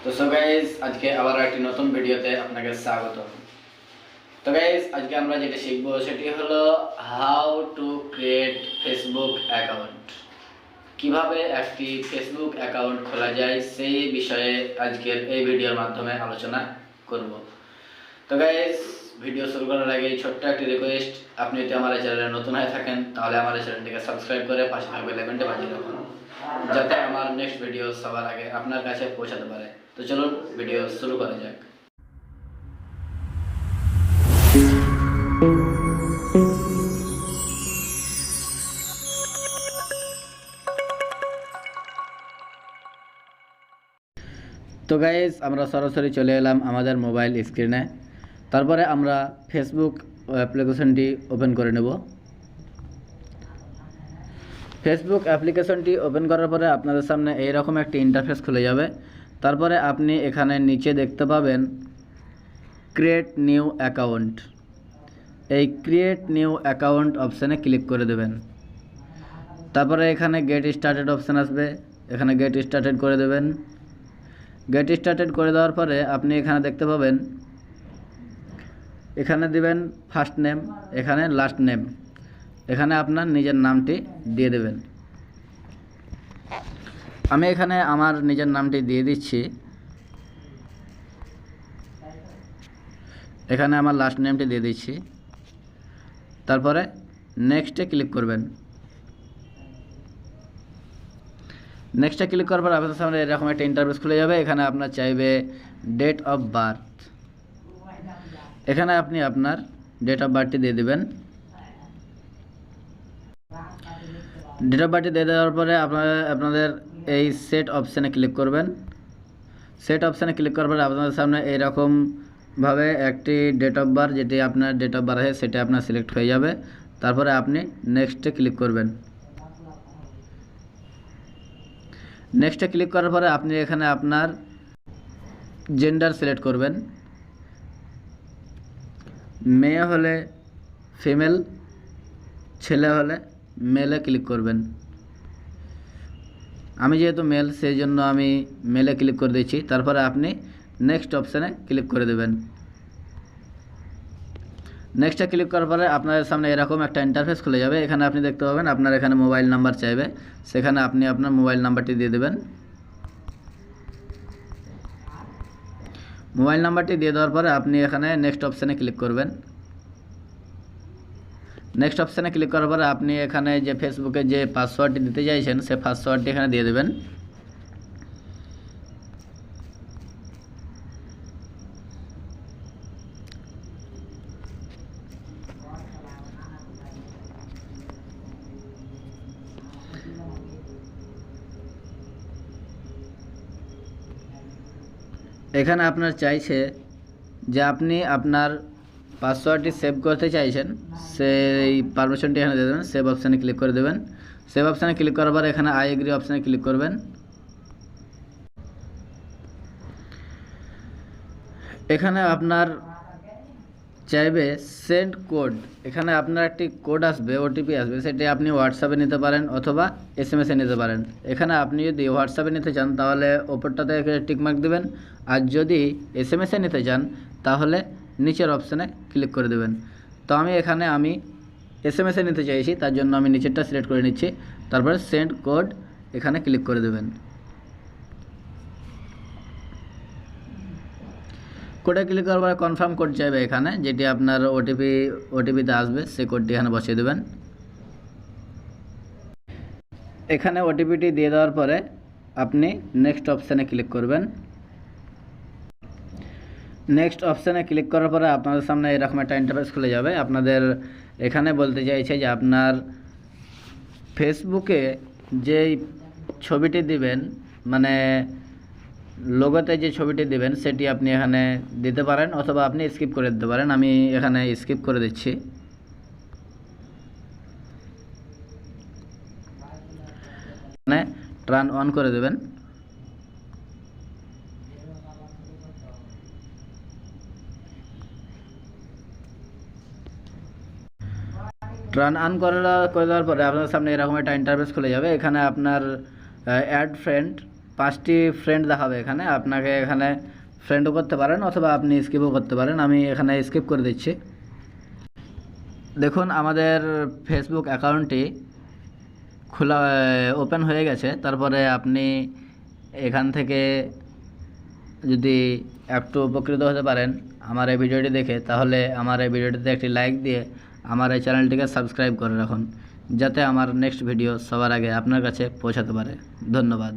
তো so guys আজকে আবার একটি নতুন ভিডিওতে আপনাকে স্বাগত। তো গাইস আজকে আমরা যেটা শিখব সেটি হলো how to create Facebook account. কিভাবে একটি ফেসবুক অ্যাকাউন্ট খোলা যায় সেই বিষয়ে আজকের এই ভিডিওর মাধ্যমে আলোচনা করব। তো গাইস ভিডিও শুরু করার আগে ছোট্ট একটি রিকোয়েস্ট, আপনি যদি আমার চ্যানেলে নতুন হয়ে থাকেন তাহলে আমার চ্যানেলটিকে সাবস্ক্রাইব করে পাশে থাকা বেল আইকনটি বাজিয়ে রাখুন, যাতে আমার নেক্সট ভিডিও সবার আগে আপনার কাছে পৌঁছাতে পারে। তো চলুন ভিডিও শুরু করা যাক। তো গাইস আমরা সরাসরি চলে এলাম আমাদের মোবাইল স্ক্রিনে। তারপরে আমরা ফেসবুক অ্যাপ্লিকেশনটি ওপেন করে নেব। ফেসবুক অ্যাপ্লিকেশনটি ওপেন করার পরে আপনাদের সামনে এইরকম একটি ইন্টারফেস খুলে যাবে। তারপরে আপনি এখানে নিচে দেখতে পাবেন ক্রিয়েট নিউ অ্যাকাউন্ট। এই ক্রিয়েট নিউ অ্যাকাউন্ট অপশানে ক্লিক করে দেবেন। তারপরে এখানে গেট স্টার্টেড অপশান আসবে, এখানে গেট স্টার্টেড করে দেবেন। গেট স্টার্টেড করে দেওয়ার পরে আপনি এখানে দেখতে পাবেন, এখানে দিবেন ফার্স্ট নেম, এখানে লাস্ট নেম, এখানে আপনার নিজের নামটি দিয়ে দেবেন। আমি এখানে আমার নিজের নামটি দিয়ে দিচ্ছি। এখানে আমার লাস্ট নেমটি দিয়ে দিচ্ছি। তারপরে নেক্সটে ক্লিক করবেন। নেক্সটে ক্লিক করার পর আপনার সামনে এরকম একটা ইন্টারফেস খুলে যাবে। এখানে আপনার চাইবে ডেট অফ বার্থ। এখানে আপনি আপনার ডেট অফ বার্থটি দিয়ে দেবেন। ডেট অফ বার্থটি দিয়ে দেওয়ার পরে আপনাদের এই সেট অপশানে ক্লিক করবেন। সেট অপশানে ক্লিক করার পরে আপনাদের সামনে এইরকমভাবে একটি ডেট অফ বার্থ, যেটি আপনার ডেট অফ বার্থ আছে সেটা আপনার সিলেক্ট হয়ে যাবে। তারপরে আপনি নেক্সটে ক্লিক করবেন। নেক্সটে ক্লিক করার পরে আপনি এখানে আপনার জেন্ডার সিলেক্ট করবেন। মেয়ে হলে ফিমেল, ছেলে হলে মেলে ক্লিক করবেন। আমি যেহেতু মেল সেই জন্য আমি মেলে ক্লিক করে দিচ্ছি। তারপরে আপনি নেক্সট অপশানে ক্লিক করে দেবেন। নেক্সটে ক্লিক করার পরে আপনার সামনে এরকম একটা ইন্টারফেস খুলে যাবে। এখানে আপনি দেখতে পাবেন আপনার এখানে মোবাইল নাম্বার চাইবে, সেখানে আপনি আপনার মোবাইল নাম্বারটি দিয়ে দেবেন। মোবাইল নাম্বারটি দিয়ে দেওয়ার পরে আপনি এখানে নেক্সট অপশানে ক্লিক করবেন। নেক্সট অপশানে ক্লিক করার পরে আপনি এখানে যে ফেসবুকে যে পাসওয়ার্ডটি দিতে চাইছেন সে পাসওয়ার্ডটি এখানে দিয়ে দেবেন। এখানে আপনার চাইছে যে আপনি আপনার পাসওয়ার্ডটি সেভ করতে চাইছেন, সেই পারমিশনটি এখানে দিয়ে দেবেন। সেভ অপশানে ক্লিক করে দেবেন। সেভ অপশানে ক্লিক করার পর এখানে আই এগ্রি অপশানে ক্লিক করবেন। এখানে আপনার চাইবে সেন্ড কোড। এখানে আপনার একটি কোড আসবে, ওটিপি আসবে, সেটি আপনি হোয়াটসঅ্যাপে নিতে পারেন অথবা এসএমএসে নিতে পারেন। এখানে আপনি যদি হোয়াটসঅ্যাপে নিতে চান তাহলে ওপরটাতে টিকমার্ক দেবেন, আর যদি এসএমএসে নিতে চান তাহলে নিচের অপশানে ক্লিক করে দেবেন। তো আমি এখানে এসএমএসে নিতে চাইছি, তার জন্য আমি নিচেরটা সিলেক্ট করে নিচ্ছি। তারপরে সেন্ড কোড এখানে ক্লিক করে দেবেন। কোডে ক্লিক করার পরে কনফার্ম কোড চাইবে এখানে, যেটি আপনার ওটিপিতে আসবে, সেই কোডটি এখানে বসিয়ে দেবেন। এখানে ওটিপিটি দিয়ে দেওয়ার পরে আপনি নেক্সট অপশানে ক্লিক করবেন। নেক্সট অপশানে ক্লিক করার পরে আপনাদের সামনে এরকম একটা ইন্টারফেস খুলে যাবে। আপনাদের এখানে বলতে চাইছে যে আপনার ফেসবুকে যে ছবিটি দিবেন, মানে লোগোতে যে ছবিটি দিবেন সেটি আপনি এখানে দিতে পারেন অথবা আপনি স্কিপ করে দিতে পারেন। আমি এখানে স্কিপ করে দিচ্ছি। এখানে টার্ন অন করে দেবেন। টার্ন অন করে দেওয়ার পরে আপনার সামনে এরকম একটা ইন্টারফেস খুলে যাবে। এখানে আপনার অ্যাড ফ্রেন্ড 5টি ফ্রেন্ড দেখাবে এখানে, আপনাকে এখানে ফ্রেন্ডও করতে পারেন অথবা আপনি স্কিপও করতে পারেন। আমি এখানে স্কিপ করে দিচ্ছি। দেখুন আমাদের ফেসবুক অ্যাকাউন্টটি খোলা ওপেন হয়ে গেছে। তারপরে আপনি এখান থেকে যদি একটু উপকৃত হতে পারেন আমার এই ভিডিওটি দেখে, তাহলে আমার এই ভিডিওটিতে একটি লাইক দিয়ে আমার এই চ্যানেলটিকে সাবস্ক্রাইব করে রাখুন, যাতে আমার নেক্সট ভিডিও সবার আগে আপনার কাছে পৌঁছাতে পারে। ধন্যবাদ।